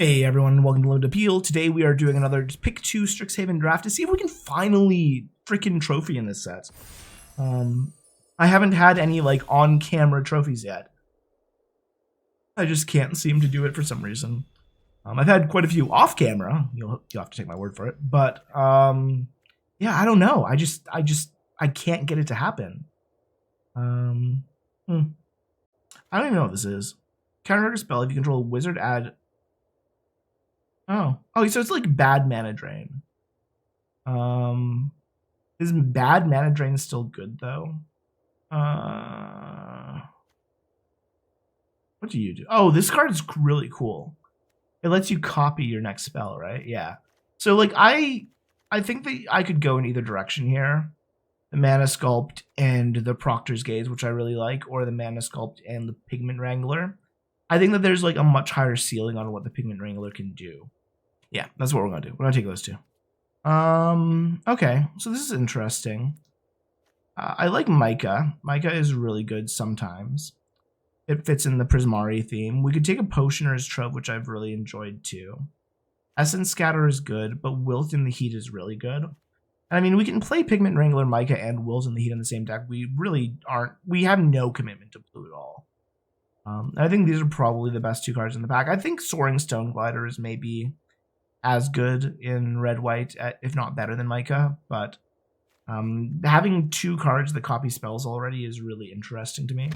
Hey everyone, welcome to Load Appeal. Today we are doing another pick 2 Strixhaven draft to see if we can finally freaking trophy in this set. I haven't had any like on-camera trophies yet. I just can't seem to do it for some reason. I've had quite a few off-camera. You'll have to take my word for it. But yeah, I don't know. I can't get it to happen. I don't even know what this is. Counter spell if you control a wizard, add. Oh, so it's like bad mana drain. Is bad mana drain still good though? What do you do? Oh, this card is really cool. It lets you copy your next spell, right? Yeah. So like I think that I could go in either direction here. The Mana Sculpt and the Proctor's Gaze, which I really like, or the Mana Sculpt and the Pigment Wrangler. I think that there's like a much higher ceiling on what the Pigment Wrangler can do. Yeah, that's what we're gonna do. We're gonna take those two. Okay, so this is interesting. I like Micah. Micah is really good sometimes. It fits in the Prismari theme. We could take a Potioner's Trove, which I've really enjoyed too. Essence Scatter is good, but Wilt in the Heat is really good. And I mean, we can play Pigment Wrangler, Micah, and Wills in the Heat in the same deck. We really aren't. We have no commitment to blue at all. I think these are probably the best two cards in the pack. I think Soaring Stone Glider is maybe as good in red-white, if not better than Micah, but having two cards that copy spells already is really interesting to me.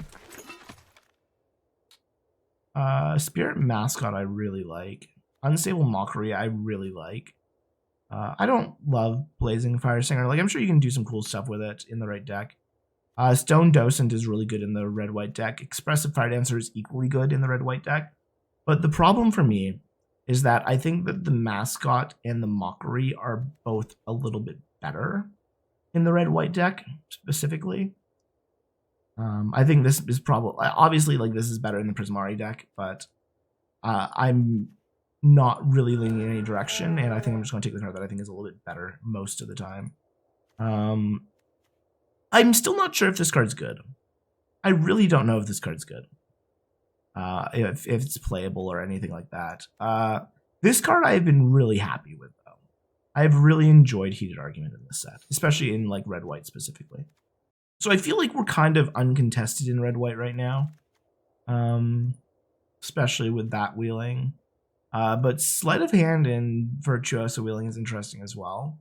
Spirit Mascot I really like. Unstable Mockery I really like. I don't love Blazing Fire Singer. Like, I'm sure you can do some cool stuff with it in the right deck. Stone Docent is really good in the red-white deck. Expressive Fire Dancer is equally good in the red-white deck. But the problem for me is that I think that the Mascot and the Mockery are both a little bit better in the red-white deck, specifically. I think this is probably, obviously, like, this is better in the Prismari deck, but I'm not really leaning in any direction, and I think I'm just going to take the card that I think is a little bit better most of the time. I'm still not sure if this card's good. I really don't know if this card's good. If it's playable or anything like that. This card I've been really happy with, though. I've really enjoyed Heated Argument in this set, especially in like red-white specifically. So I feel like we're kind of uncontested in red-white right now, especially with that wheeling. But Sleight of Hand and Virtuoso wheeling is interesting as well.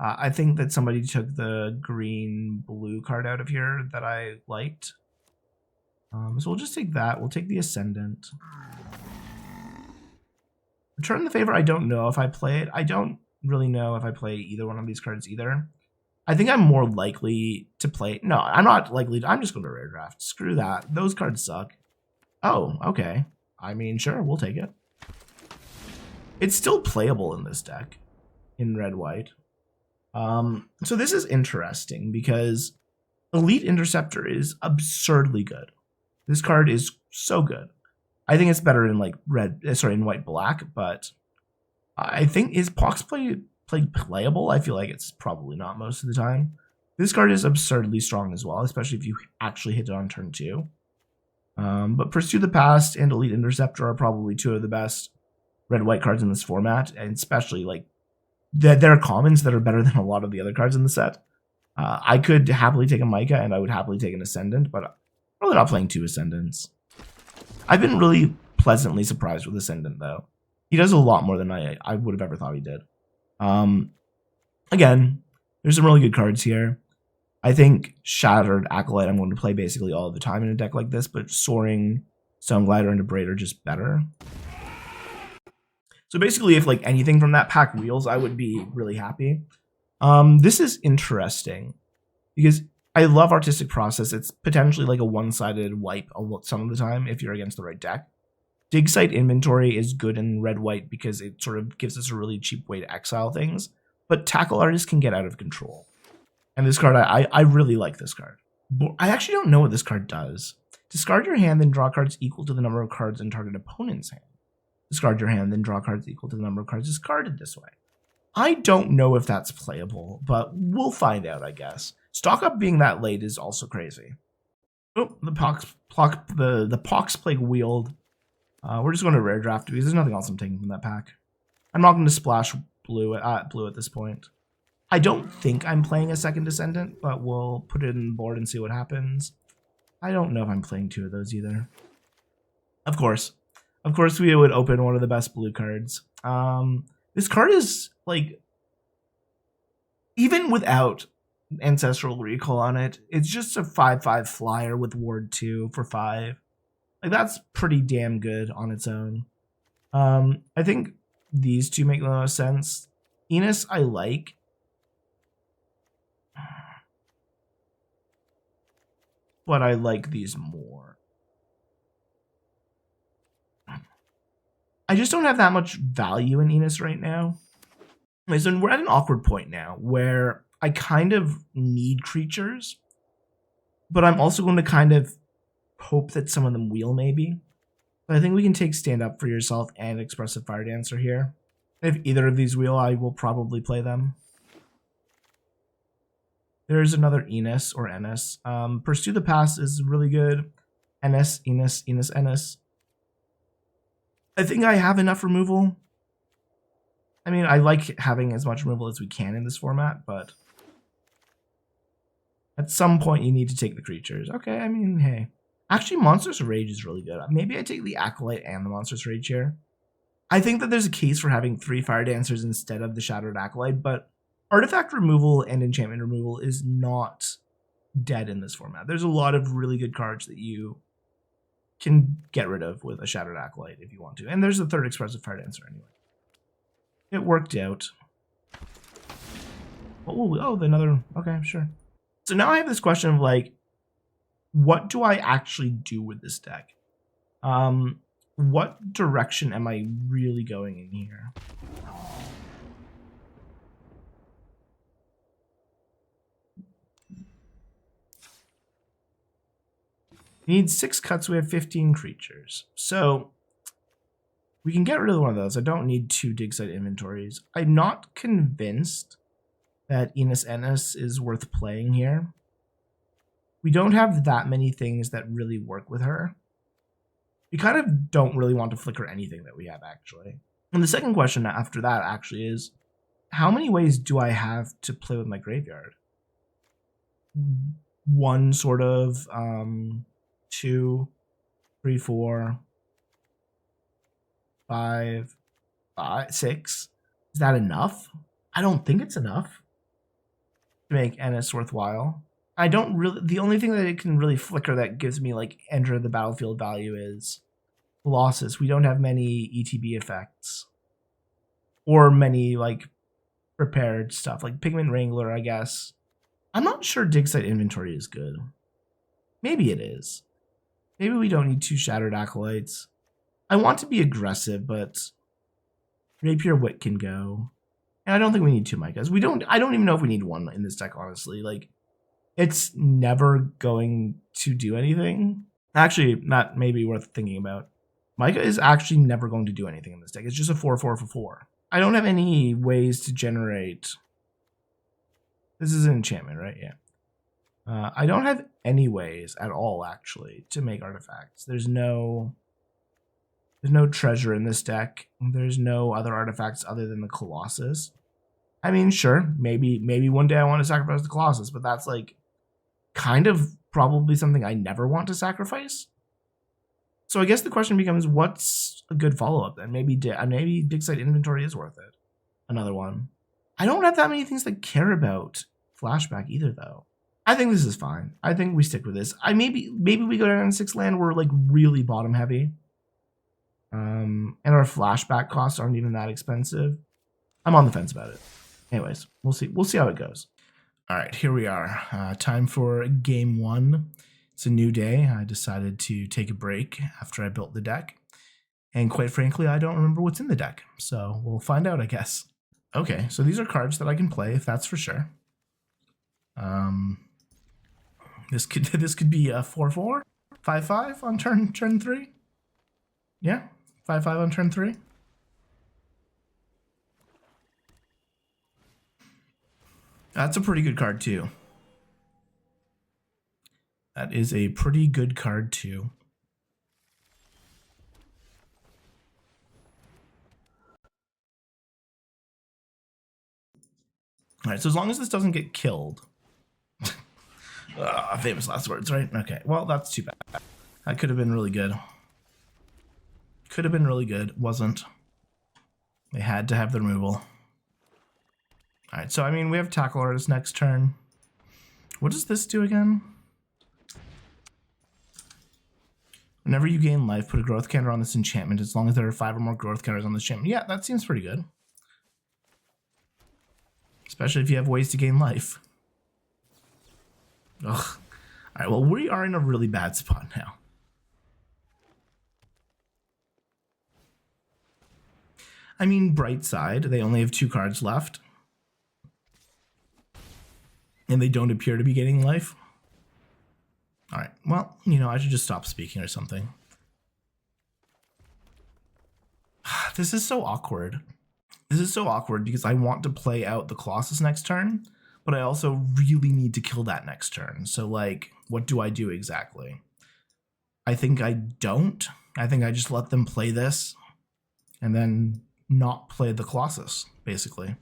I think that somebody took the green-blue card out of here that I liked. So we'll just take that. We'll take the Ascendant. Return the Favor, I don't know if I play it. I don't really know if I play either one of these cards either. I think I'm more likely to play... No, I'm not likely to... I'm just going to rare draft. Screw that. Those cards suck. Oh, okay. I mean, sure, we'll take it. It's still playable in this deck. In red-white. So this is interesting because Elite Interceptor is absurdly good. This card is so good. I think it's better in like in white black, but I think is Pox playable? I feel like it's probably not most of the time. This card is absurdly strong as well, especially if you actually hit it on turn 2. But Pursue the Past and Elite Interceptor are probably two of the best red-white cards in this format, and especially like there are commons that are better than a lot of the other cards in the set. I could happily take a Micah, and I would happily take an Ascendant, but I'm probably not playing two Ascendants. I've been really pleasantly surprised with Ascendant, though. He does a lot more than I would have ever thought he did. Again, there's some really good cards here. I think Shattered Acolyte I'm going to play basically all the time in a deck like this, but Soaring, Stone Glider, and Abrade are just better. So basically, if like anything from that pack wheels, I would be really happy. This is interesting because I love Artistic Process. It's potentially like a one-sided wipe some of the time if you're against the right deck. Dig Site Inventory is good in red-white because it sort of gives us a really cheap way to exile things. But Tackle Artist can get out of control. And this card, I really like this card. But I actually don't know what this card does. Discard your hand, then draw cards equal to the number of cards in target opponent's hand. Discard your hand, then draw cards equal to the number of cards discarded this way. I don't know if that's playable, but we'll find out, I guess. Stock Up being that late is also crazy. Oh, the Pox Plague Wield We're just going to rare draft because there's nothing else I'm taking from that pack. I'm not going to splash blue at this point. I don't think I'm playing a second Descendant, but we'll put it in the board and see what happens. I don't know if I'm playing 2 of those either. Of course, we would open one of the best blue cards. This card is like, even without Ancestral Recall on it, it's just a 5/5 flyer with Ward 2 for 5. Like, that's pretty damn good on its own. I think these two make the most sense. Enos I like. But I like these more. I just don't have that much value in Enos right now. So we're at an awkward point now where I kind of need creatures, but I'm also going to kind of hope that some of them wheel maybe. But I think we can take Stand Up for Yourself and Expressive Fire Dancer here. If either of these wheel, I will probably play them. There's another Enos or Enos. Pursue the Past is really good. Enos, Enos, Enos, Enos. I think I have enough removal. I mean, I like having as much removal as we can in this format, but at some point you need to take the creatures. Okay, I mean, hey. Actually, Monstrous Rage is really good. Maybe I take the Acolyte and the Monstrous Rage here. I think that there's a case for having 3 Fire Dancers instead of the Shattered Acolyte, but artifact removal and enchantment removal is not dead in this format. There's a lot of really good cards that you can get rid of with a Shattered Acolyte if you want to. And there's a 3rd Expressive Fire Dancer anyway. It worked out. Oh, another... Okay, sure. So now I have this question of, like, what do I actually do with this deck? What direction am I really going in here? We need 6 cuts. We have 15 creatures. So we can get rid of one of those. I don't need 2 dig site inventories. I'm not convinced that Enos is worth playing here. We don't have that many things that really work with her. We kind of don't really want to flicker anything that we have, actually. And the second question after that, actually, is how many ways do I have to play with my graveyard? 1 sort of, 2, 3, 4, 5, 6. Is that enough? I don't think it's enough to make Enos worthwhile. I don't really... The only thing that it can really flicker that gives me, like, enter the battlefield value is Colossus. We don't have many ETB effects. Or many, like, prepared stuff. Like Pigment Wrangler, I guess. I'm not sure Dig Site Inventory is good. Maybe it is. Maybe we don't need 2 Shattered Acolytes. I want to be aggressive, but Rapier Wit can go. And I don't think we need 2 Micahs. I don't even know if we need 1 in this deck, honestly. Like, it's never going to do anything. Actually, that may be worth thinking about. Micah is actually never going to do anything in this deck. It's just a 4/4 for 4. I don't have any ways to generate... This is an enchantment, right? Yeah. I don't have any ways at all, actually, to make artifacts. There's no treasure in this deck. There's no other artifacts other than the Colossus. I mean, sure, maybe one day I want to sacrifice the Colossus, but that's like kind of probably something I never want to sacrifice. So I guess the question becomes, what's a good follow-up then? Maybe Dig Site Inventory is worth it. Another one. I don't have that many things that care about Flashback either, though. I think this is fine. I think we stick with this. Maybe we go down to 6 land. We're like really bottom heavy. And our flashback costs aren't even that expensive. I'm on the fence about it. Anyways, we'll see. We'll see how it goes. All right, here we are. Time for game 1. It's a new day. I decided to take a break after I built the deck. And quite frankly, I don't remember what's in the deck. So we'll find out, I guess. Okay, so these are cards that I can play, if that's for sure. This could be a 4/4, 5/5 on turn 3. Yeah, 5/5 on turn 3. That's a pretty good card too. That is a pretty good card too. All right, so as long as this doesn't get killed. Famous last words, right? Okay, well, that's too bad. That could have been really good. Could have been really good. Wasn't. They had to have the removal. All right, so, I mean, we have Tackle Artist next turn. What does this do again? Whenever you gain life, put a growth counter on this enchantment as long as there are 5 or more growth counters on this enchantment. Yeah, that seems pretty good. Especially if you have ways to gain life. Ugh. All right, well, we are in a really bad spot now. I mean, bright side, they only have 2 cards left. And they don't appear to be gaining life. All right, well, you know, I should just stop speaking or something. This is so awkward. This is so awkward because I want to play out the Colossus next turn, but I also really need to kill that next turn. So, like, what do I do exactly? I think I don't. I think I just let them play this and then not play the Colossus, basically.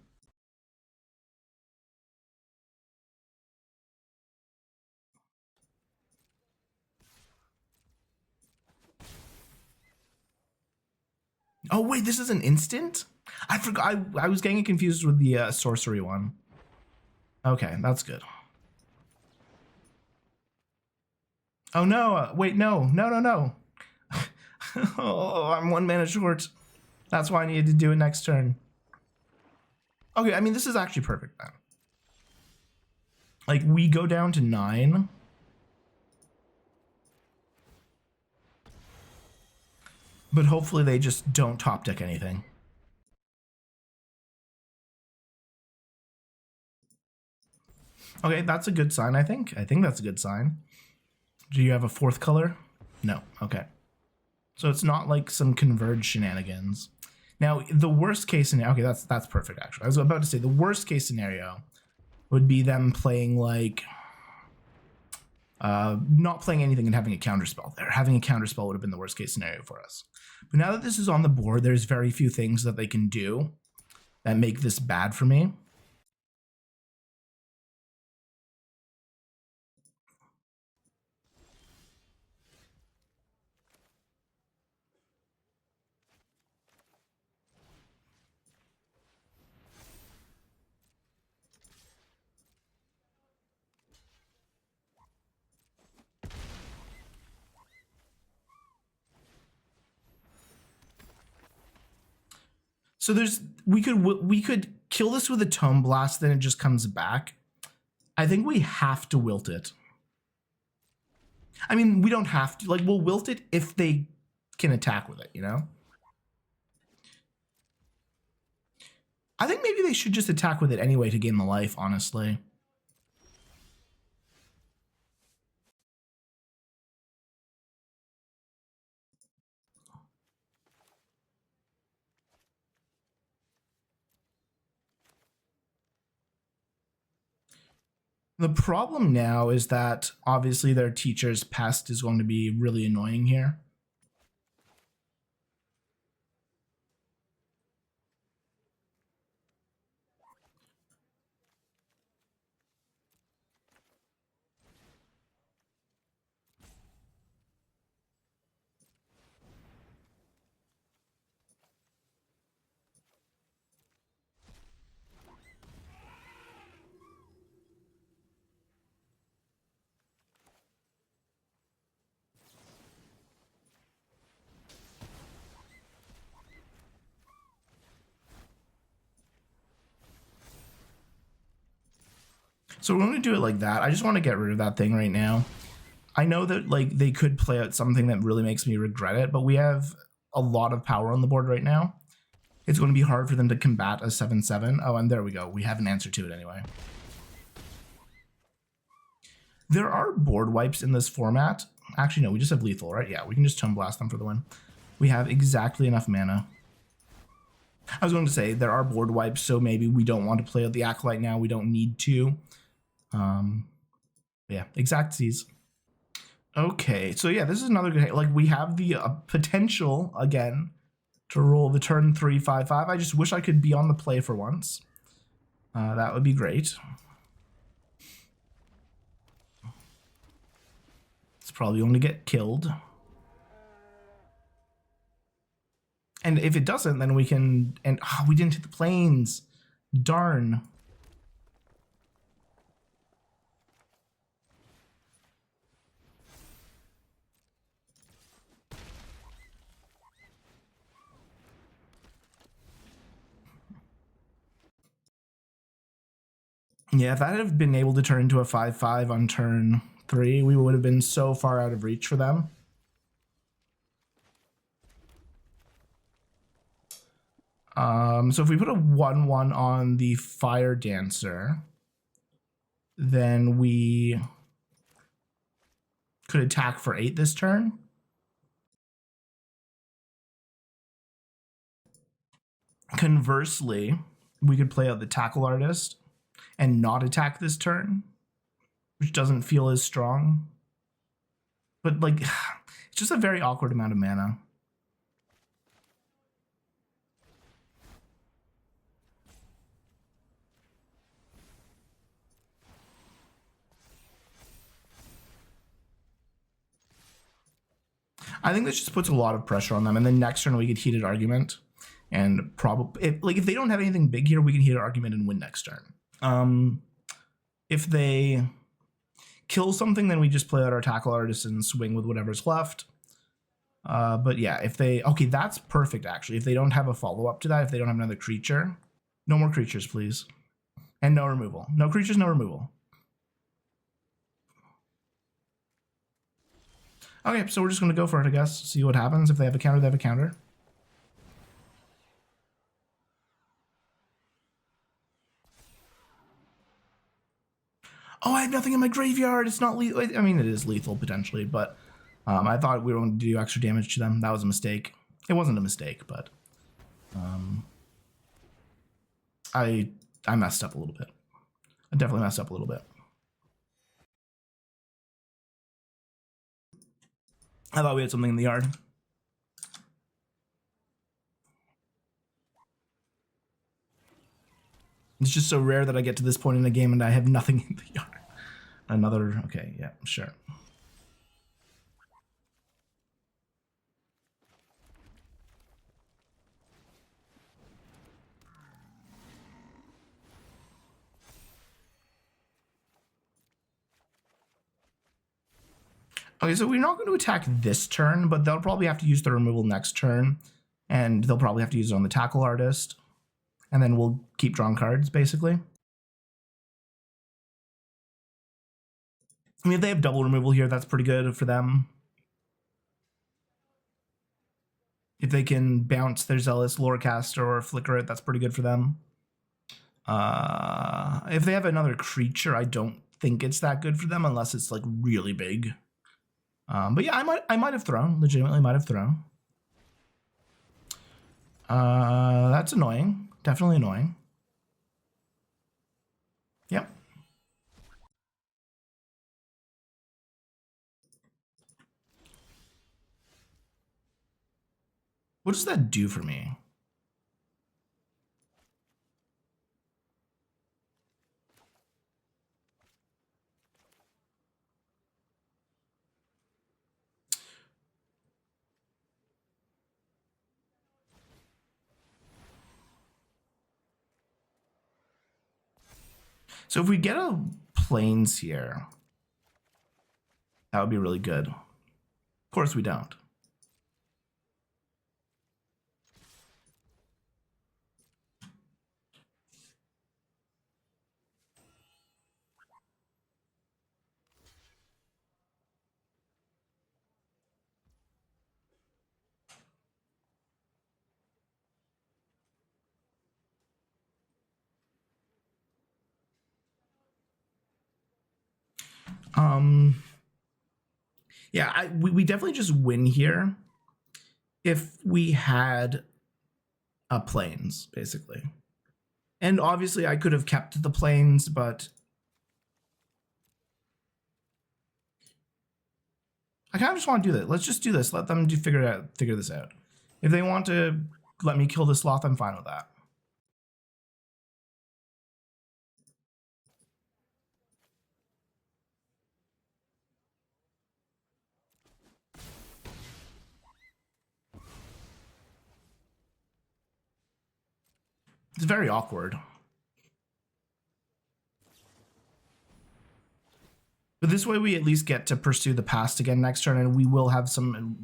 Oh, wait, this is an instant? I forgot. I was getting confused with the sorcery one. Okay, that's good. Oh, no. Wait, no. No. Oh, I'm 1 mana short. That's why I needed to do it next turn. Okay, I mean, this is actually perfect then. Like, we go down to 9. But hopefully they just don't top deck anything. Okay, that's a good sign, I think. I think that's a good sign. Do you have a 4th color? No. Okay. So it's not like some converged shenanigans. Now, the worst case scenario... Okay, that's perfect, actually. I was about to say the worst case scenario would be them playing, like... not playing anything and having a counterspell there. Having a counterspell would have been the worst case scenario for us. But now that this is on the board, there's very few things that they can do that make this bad for me. So we could kill this with a Tome Blast, then it just comes back. I think we have to wilt it. I mean, we don't have to. Like, we'll wilt it if they can attack with it, you know? I think maybe they should just attack with it anyway to gain the life, honestly. The problem now is that obviously their teacher's pest is going to be really annoying here. So we're going to do it like that. I just want to get rid of that thing right now. I know that like they could play out something that really makes me regret it, but we have a lot of power on the board right now. It's going to be hard for them to combat a 7/7. Oh, and there we go. We have an answer to it anyway. There are board wipes in this format. Actually, no, we just have lethal, right? Yeah, we can just Tome Blast them for the win. We have exactly enough mana. I was going to say there are board wipes, so maybe we don't want to play out the Acolyte now. We don't need to. Yeah, exact Z's. Okay, so yeah, this is another good. Like we have the potential again to roll the turn 3/5/5. I just wish I could be on the play for once. That would be great. It's probably going to get killed. And if it doesn't, then we can... And we didn't hit the planes. Darn. Yeah, if that had been able to turn into a 5-5 on turn 3, we would have been so far out of reach for them. So if we put a 1-1 on the Fire Dancer, then we could attack for 8 this turn. Conversely, we could play out the Tackle Artist and not attack this turn, which doesn't feel as strong. But, like, it's just a very awkward amount of mana. I think this just puts a lot of pressure on them, and then next turn we get Heated Argument, and probably if they don't have anything big here, we can Heated Argument and win next turn. If they kill something, then we just play out our Tackle Artist and swing with whatever's left. But yeah, if they... Okay, that's perfect, actually. If they don't have a follow-up to that, if they don't have another creature... No more creatures, please. And no removal. No creatures, no removal. Okay, so we're just going to go for it, I guess. See what happens. If they have a counter, they have a counter. Oh, I have nothing in my graveyard. It's not lethal. I mean, it is lethal, potentially, but I thought we were going to do extra damage to them. That was a mistake. It wasn't a mistake, but I messed up a little bit. I definitely messed up a little bit. I thought we had something in the yard. It's just so rare that I get to this point in the game and I have nothing in the yard. Another... Okay, yeah, sure. Okay, so we're not going to attack this turn, but they'll probably have to use the removal next turn, and they'll probably have to use it on the Tackle Artist, and then we'll keep drawing cards, basically. I mean, if they have double removal here, that's pretty good for them. If they can bounce their Zealous, Lorecaster, or Flicker it, that's pretty good for them. If they have another creature, I don't think it's that good for them, unless it's, like, really big. But yeah, I might have thrown. Legitimately might have thrown. That's annoying. Definitely annoying. Yep. What does that do for me? So if we get a planes here, that would be really good. Of course we don't. Yeah, we definitely just win here if we had a planes, basically. And obviously I could have kept the planes, but I kind of just want to do that. Let's just do this. Let them figure this out. If they want to let me kill the sloth, I'm fine with that. It's very awkward. But this way we at least get to pursue the past again next turn, and we'll have some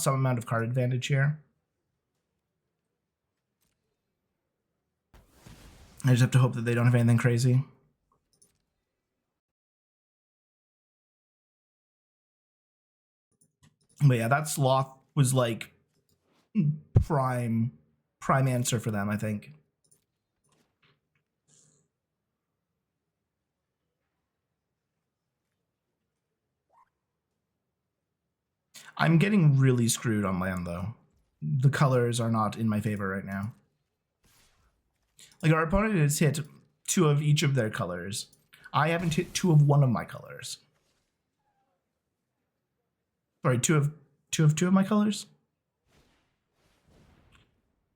amount of card advantage here. I just have to hope that they don't have anything crazy. But yeah, that sloth was like prime answer for them, I think. I'm getting really screwed on land though. The colors are not in my favor right now. Like our opponent has hit 2 of each of their colors. I haven't hit 2 of one of my colors. Sorry, two of my colors.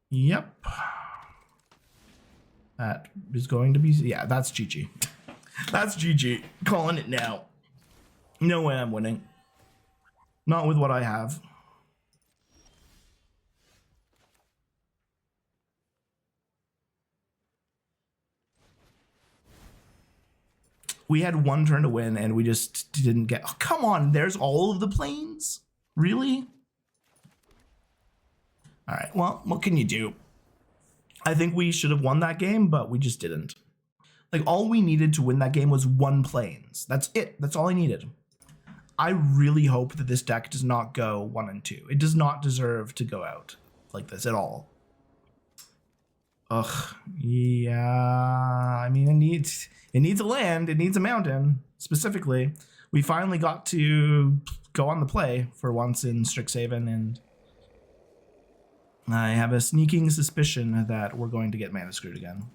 Yep. That is going to be, yeah, that's GG. That's GG. Calling it now. No way I'm winning. Not with what I have. We had 1 turn to win and we just didn't get, oh, come on, there's all of the planes? Really? All right, well, what can you do? I think we should have won that game, but we just didn't. Like, all we needed to win that game was 1 planes. That's it. That's all I needed. I really hope that this deck does not go 1 and 2. It does not deserve to go out like this at all. Ugh, yeah. I mean, it needs a land. It needs a mountain, specifically. We finally got to go on the play for once in Strixhaven, and I have a sneaking suspicion that we're going to get mana screwed again.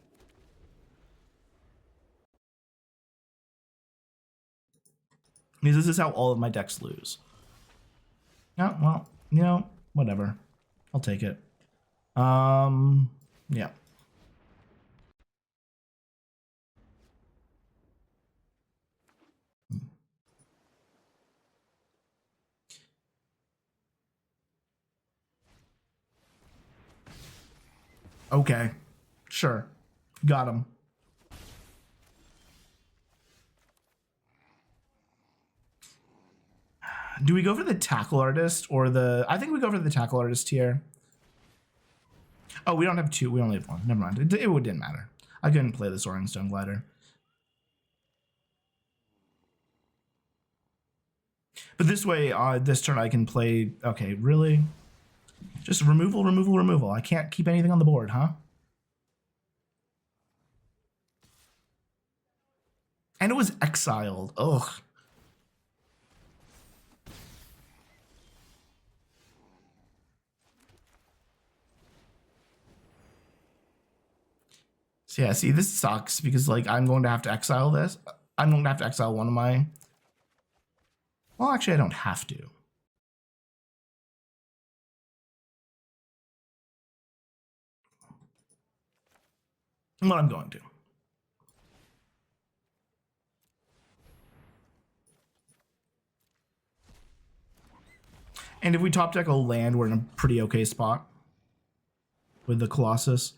Because this is how all of my decks lose. Yeah, well, you know, whatever. I'll take it. Yeah. Okay. Sure. Got him. Do we go for the tackle artist or the... I think we go for the tackle artist here. Oh, we don't have 2. We only have 1. Never mind. It didn't matter. I couldn't play the Soaring Stone Glider. But this way, this turn I can play... Okay, really? Just removal, removal, removal. I can't keep anything on the board, huh? And it was exiled. Ugh. So yeah, see, this sucks because, like, I'm going to have to exile this. I'm going to have to exile one of my... Well, actually, I don't have to. But I'm going to. And if we top deck a land, we're in a pretty okay spot with the Colossus.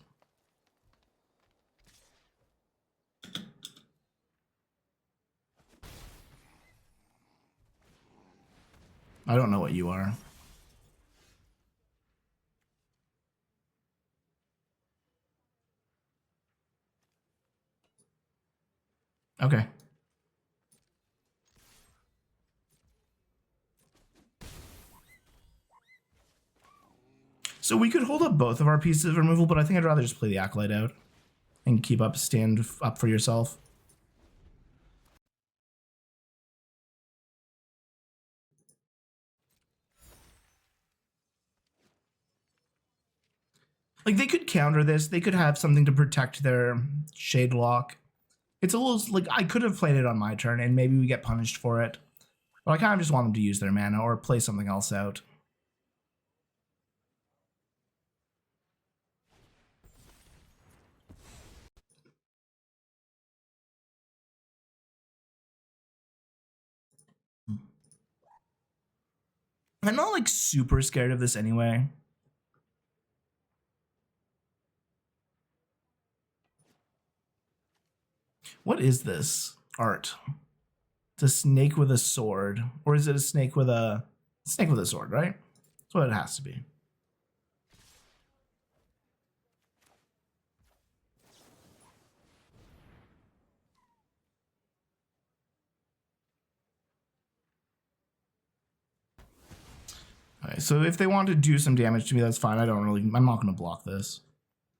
I don't know what you are. Okay. So we could hold up both of our pieces of removal, but I think I'd rather just play the Acolyte out and stand up for yourself. Like, they could counter this. They could have something to protect their Shade Lock. It's a little, like, I could have played it on my turn, and maybe we get punished for it. But I kind of just want them to use their mana or play something else out. I'm not, like, super scared of this anyway. What is this art? It's a snake with a sword. Or is it a snake with a sword, right? That's what it has to be. Okay, so if they want to do some damage to me, that's fine. I'm not going to block this.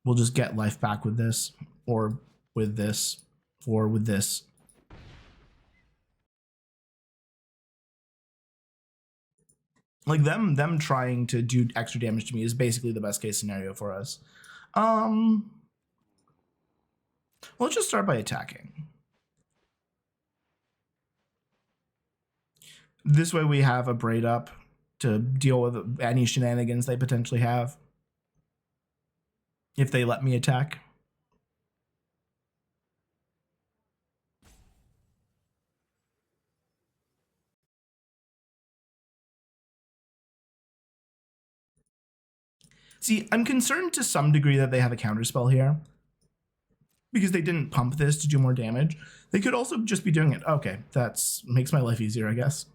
We'll just get life back with this, or with this, or with this. Like them trying to do extra damage to me is basically the best case scenario for us. Let's just start by attacking. This way we have a braid up to deal with any shenanigans they potentially have. If they let me attack. See, I'm concerned to some degree that they have a counterspell here. Because they didn't pump this to do more damage. They could also just be doing it. Okay, that makes my life easier, I guess.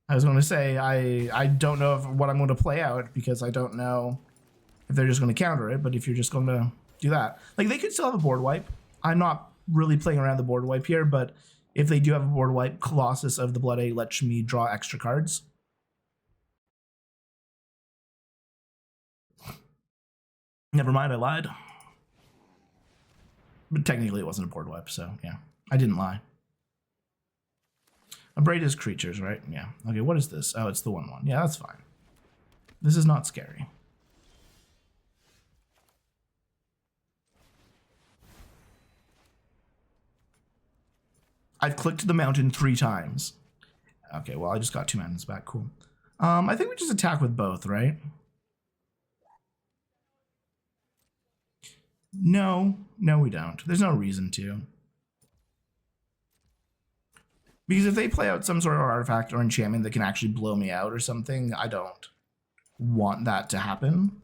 I was going to say, I don't know what I'm going to play out because I don't know if they're just going to counter it, but if you're just going to do that. Like, they could still have a board wipe. I'm not really playing around the board wipe here, but if they do have a board wipe, Colossus of the Blood A lets me draw extra cards. Never mind, I lied. But technically it wasn't a board wipe, so yeah. I didn't lie. Abrade is creatures, right? Yeah. Okay, what is this? Oh, it's the 1/1. Yeah, that's fine. This is not scary. I've clicked the mountain 3 times. Okay, well, I just got 2 mountains back. Cool. I think we just attack with both, right? No, we don't. There's no reason to. Because if they play out some sort of artifact or enchantment that can actually blow me out or something, I don't want that to happen.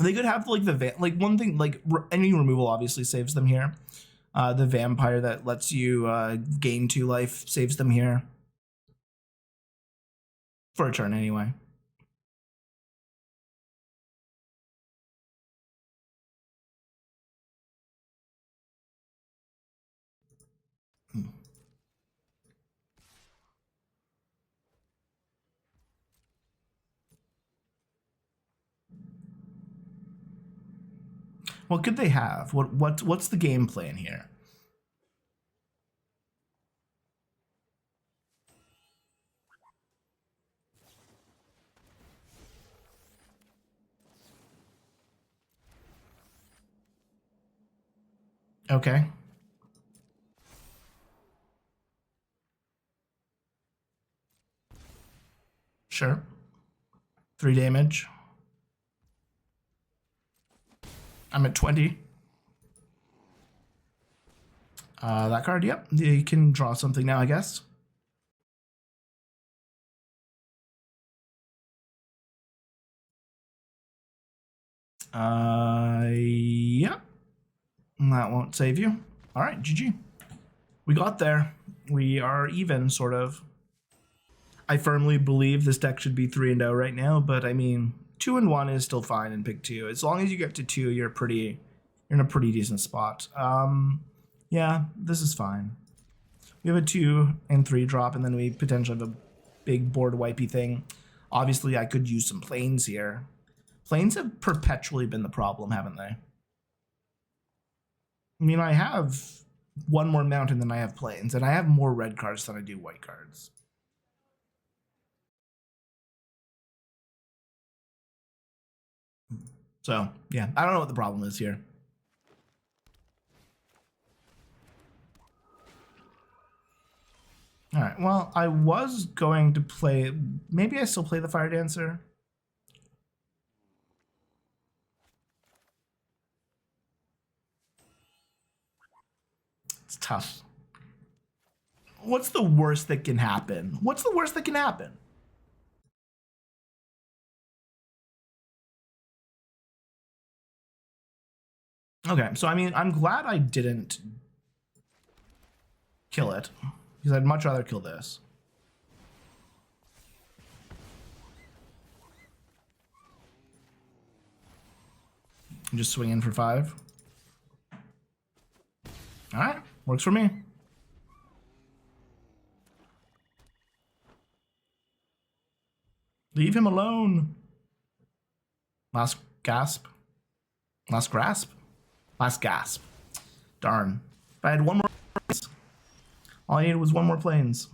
They could have like one thing, like any removal obviously saves them here. The vampire that lets you gain 2 life saves them here. For a turn anyway. What could they have? What's the game plan here? Okay. Sure. 3 damage. I'm at 20. That card, yep. You can draw something now, I guess. Yep. That won't save you. All right, GG. We got there. We are even, sort of. I firmly believe this deck should be 3-0 right now, but I mean, 2-1 is still fine in pick 2. As long as you get to 2, you're in a pretty decent spot. Yeah, this is fine. We have a 2 and 3 drop, and then we potentially have a big board wipey thing. Obviously, I could use some planes here. Planes have perpetually been the problem, haven't they? I mean, I have 1 more mountain than I have planes, and I have more red cards than I do white cards. So, yeah, I don't know what the problem is here. All right, well, I was going to play... Maybe I still play the Fire Dancer. It's tough. What's the worst that can happen? What's the worst that can happen? Okay, so I mean, I'm glad I didn't kill it, because I'd much rather kill this. And just swing in for 5. All right, works for me. Leave him alone. Last gasp. Last grasp? Last gasp. Darn. If I had one more planes, all I needed was one more planes.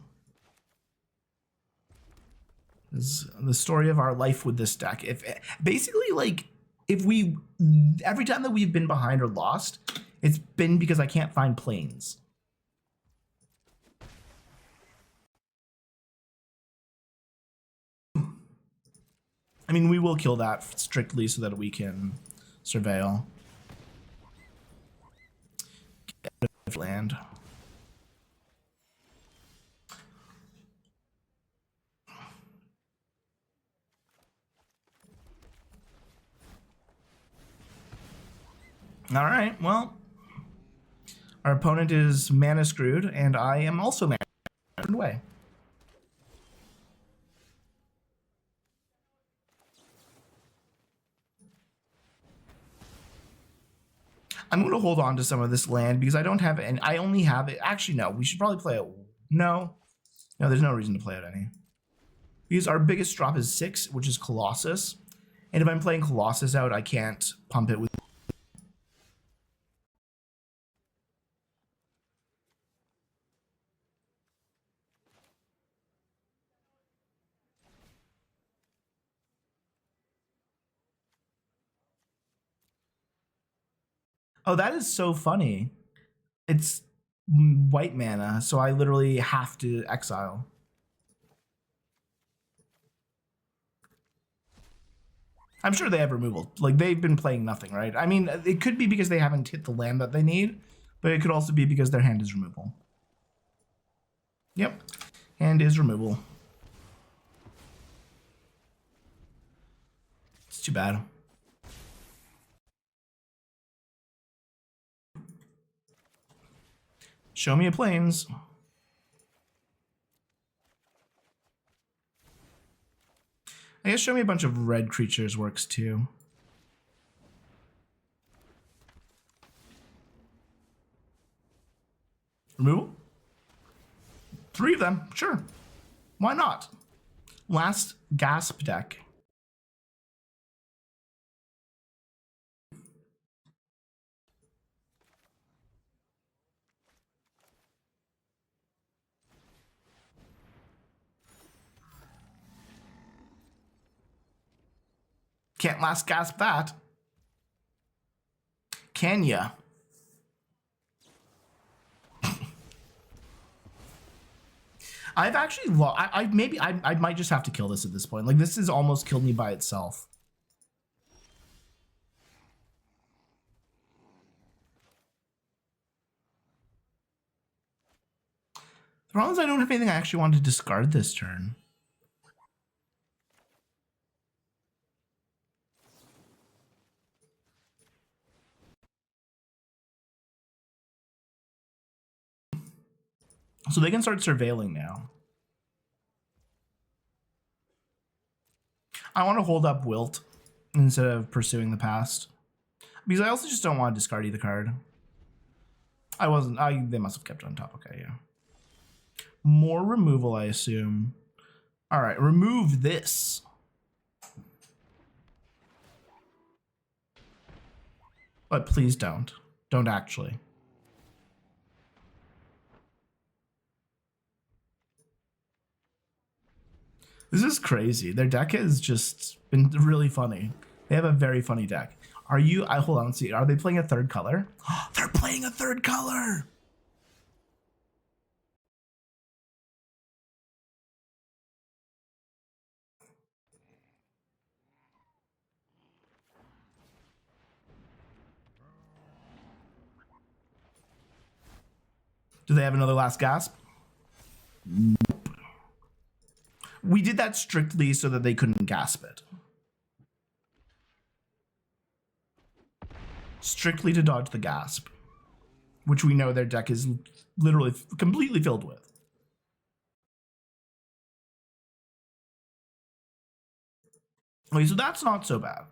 This is the story of our life with this deck. If basically, like, if we every time that we've been behind or lost, it's been because I can't find planes. I mean, we will kill that strictly so that we can surveil. Get land. All right, well, our opponent is mana screwed, and I am also mana screwed away. I'm going to hold on to some of this land because I don't have it, and I only have it. Actually, no, we should probably play it. No, there's no reason to play it any. Because our biggest drop is 6, which is Colossus. And if I'm playing Colossus out, I can't pump it with. Oh, that is so funny. It's white mana, so I literally have to exile. I'm sure they have removal. Like, they've been playing nothing, right? I mean, it could be because they haven't hit the land that they need, but it could also be because their hand is removal. Yep, hand is removal. It's too bad. Show me a plains. I guess show me a bunch of red creatures works too. Removal? 3 of them, sure. Why not? Last gasp deck. Can't last gasp that. Can ya? I've actually I might just have to kill this at this point. Like, this has almost killed me by itself. The problem is I don't have anything I actually want to discard this turn. So they can start surveilling now. I want to hold up Wilt instead of pursuing the past. Because I also just don't want to discard either card. They must have kept it on top. Okay, yeah. More removal, I assume. All right, remove this. But please don't. Don't actually. This is crazy. Their deck has just been really funny. They have a very funny deck. Hold on, let's see. Are they playing a third color? They're playing a third color! Do they have another last gasp? Nope. We did that strictly so that they couldn't gasp it. strictly to dodge the Gasp, which we know their deck is literally completely filled with. Okay, so that's not so bad.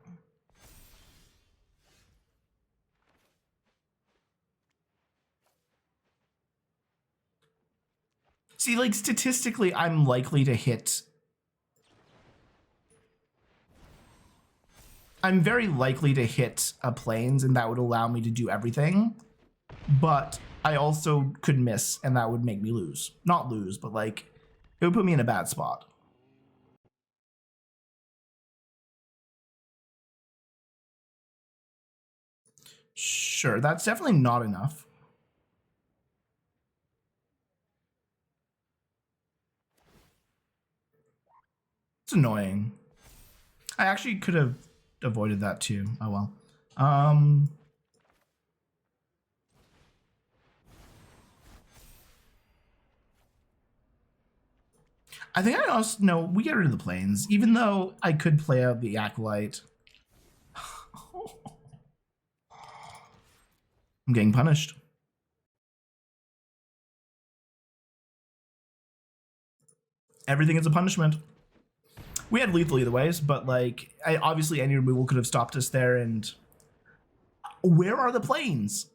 See, like, statistically, I'm likely to hit... I'm very likely to hit a plains, and that would allow me to do everything. But I also could miss, and that would make me lose. Not lose, but, like, it would put me in a bad spot. Sure, that's definitely not enough. It's annoying. I actually could have avoided that too. Oh well. I think I also no. We get rid of the planes, even though I could play out the acolyte. I'm getting punished. Everything is a punishment. We had lethal either ways, but like, obviously any removal could have stopped us there. And where are the planes?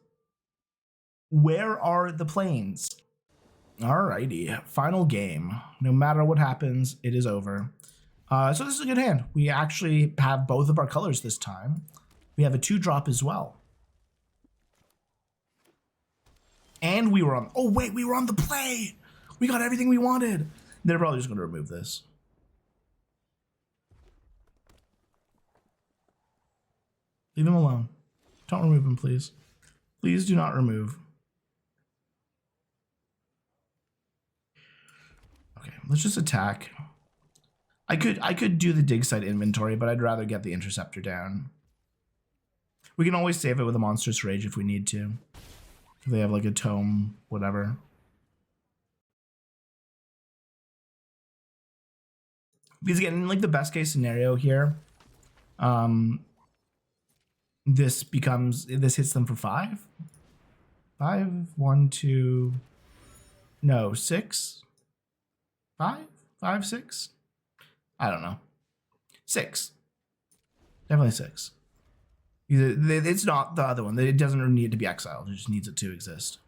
Where are the planes? Alrighty, final game. No matter what happens, it is over. So this is a good hand. We actually have both of our colors this time. We have a 2-drop as well. And we were on... Oh, wait, we were on the play! We got everything we wanted! They're probably just going to remove this. Leave him alone. Don't remove him, please. Please do not remove. Okay, let's just attack. I could do the dig site inventory, but I'd rather get the interceptor down. We can always save it with a monstrous rage if we need to. If they have like a tome, whatever. Because again, like the best case scenario here, this hits them for 5. 5, 1, 2, no, 6, 5, 5, 6. I don't know. 6. Definitely 6. It's not the other one. It doesn't need to be exiled. It just needs it to exist.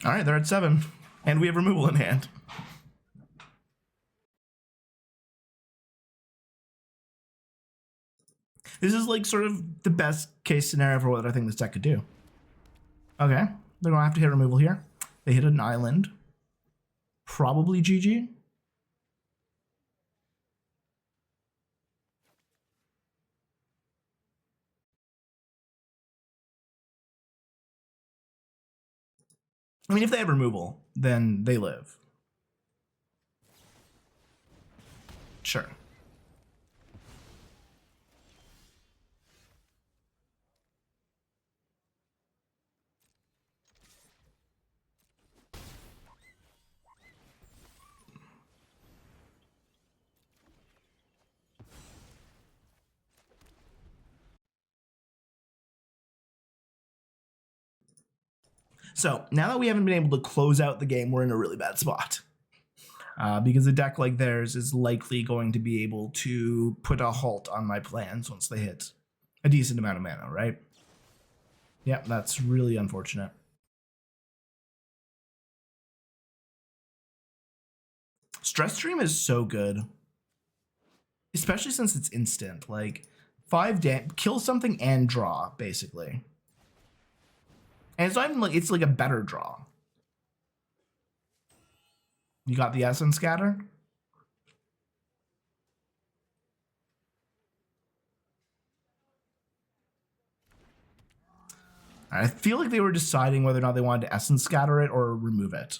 All right, they're at 7, and we have removal in hand. This is like sort of the best case scenario for what I think this deck could do. Okay, they're gonna have to hit removal here. They hit an island. Probably GG. I mean, if they have removal, then they live. Sure. So now that we haven't been able to close out the game, we're in a really bad spot. Because a deck like theirs is likely going to be able to put a halt on my plans once they hit a decent amount of mana, right? Yep, that's really unfortunate. Stress Stream is so good. Especially since it's instant. Like, 5 kill something and draw, basically. And it's not even like, it's like a better draw. You got the Essence Scatter? I feel like they were deciding whether or not they wanted to Essence Scatter it or remove it.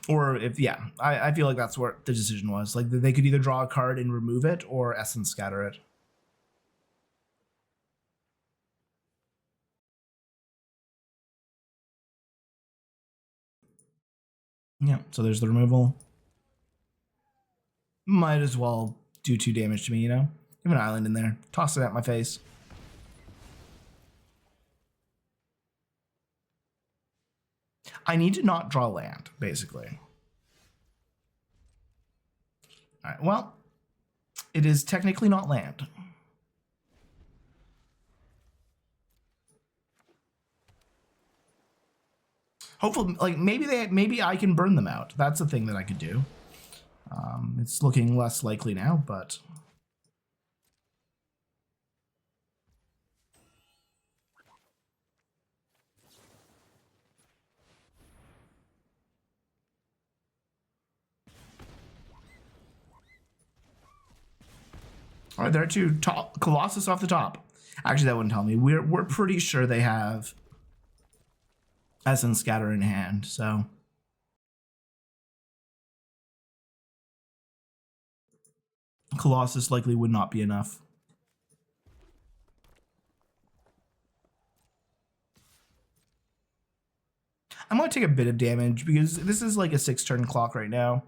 Or if, yeah, I feel like that's what the decision was. Like they could either draw a card and remove it or Essence Scatter it. Yeah, so there's the removal. Might as well do 2 damage to me, you know? Give an island in there. Toss it at my face. I need to not draw land, basically. All right, well, it is technically not land. Hopefully, like maybe I can burn them out. That's a thing that I could do. It's looking less likely now, but all right, there are 2 top Colossus off the top. Actually, that wouldn't tell me. We're pretty sure they have Essence Scatter in hand, so Colossus likely would not be enough. I'm going to take a bit of damage because this is like a 6-turn clock right now.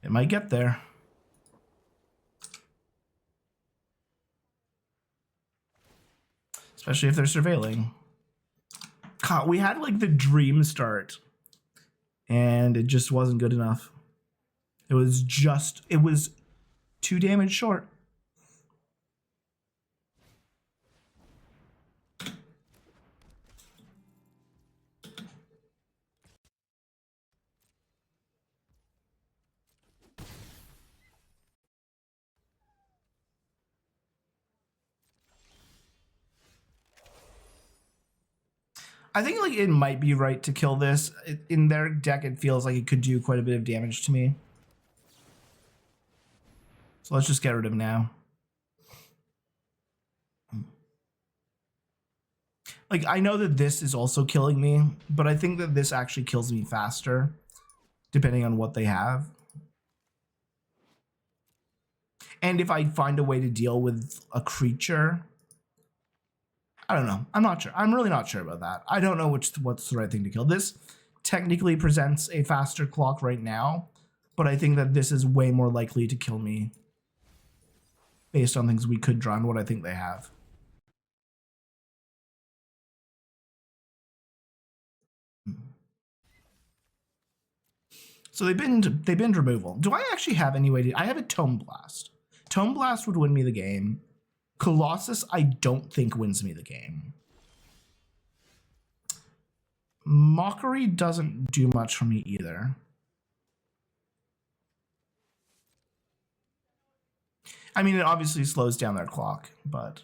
It might get there. Especially if they're surveilling. God, we had like the dream start. And it just wasn't good enough. It was 2 damage short. I think like it might be right to kill this. In their deck, it feels like it could do quite a bit of damage to me. So let's just get rid of him now. Like, I know that this is also killing me, but I think that this actually kills me faster, depending on what they have. And if I find a way to deal with a creature, I don't know. I'm not sure. I'm really not sure about that. I don't know what's the right thing to kill. This technically presents a faster clock right now, but I think that this is way more likely to kill me based on things we could draw and what I think they have. So they binned removal. Do I actually have any way to... I have a Tome Blast. Tome Blast would win me the game. Colossus, I don't think wins me the game. Mockery doesn't do much for me either. I mean, it obviously slows down their clock, but...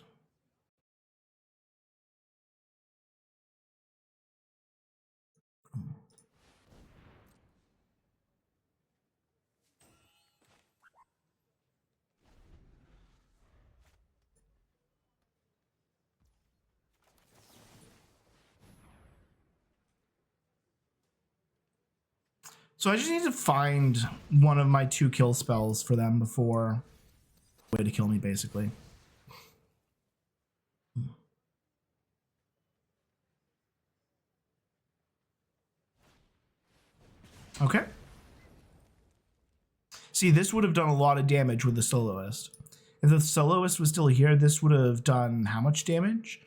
So I just need to find one of my 2 kill spells for them before way to kill me, basically. Okay. See, this would have done a lot of damage with the Soloist. If the Soloist was still here, this would have done how much damage?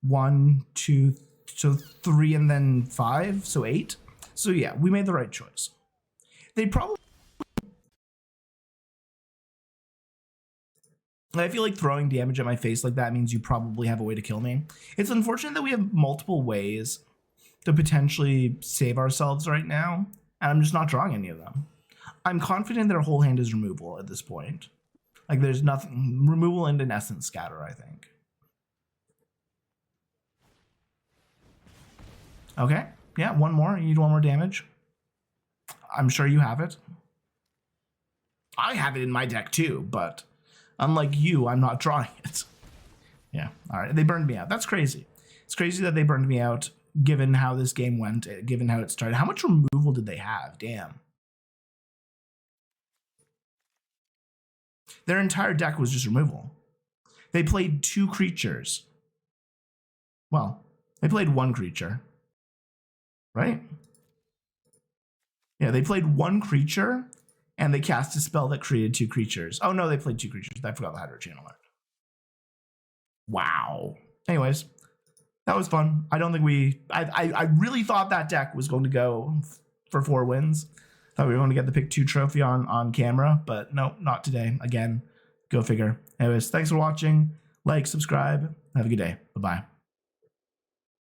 1, 2, so 3, and then 5, so 8. So yeah, we made the right choice. They probably... I feel like throwing damage at my face like that means you probably have a way to kill me. It's unfortunate that we have multiple ways to potentially save ourselves right now, and I'm just not drawing any of them. I'm confident their whole hand is removal at this point. Like there's nothing, removal and an essence scatter, I think. Okay, yeah, one more. You need one more damage. I'm sure you have it. I have it in my deck too, but unlike you, I'm not drawing it. Yeah, all right, they burned me out. That's crazy. It's crazy that they burned me out, given how this game went, given how it started. How much removal did they have? Damn. Their entire deck was just removal. They played 2 creatures. Well, they played 1 creature. Right? Yeah, they played 1 creature, and they cast a spell that created 2 creatures. Oh no, they played 2 creatures. I forgot the Hydro Channeler. Wow. Anyways, that was fun. I don't think I really thought that deck was going to go for 4 wins. Thought we were going to get the pick 2 trophy on camera, but no, not today. Again, go figure. Anyways, thanks for watching. Like, subscribe. Have a good day. Bye-bye.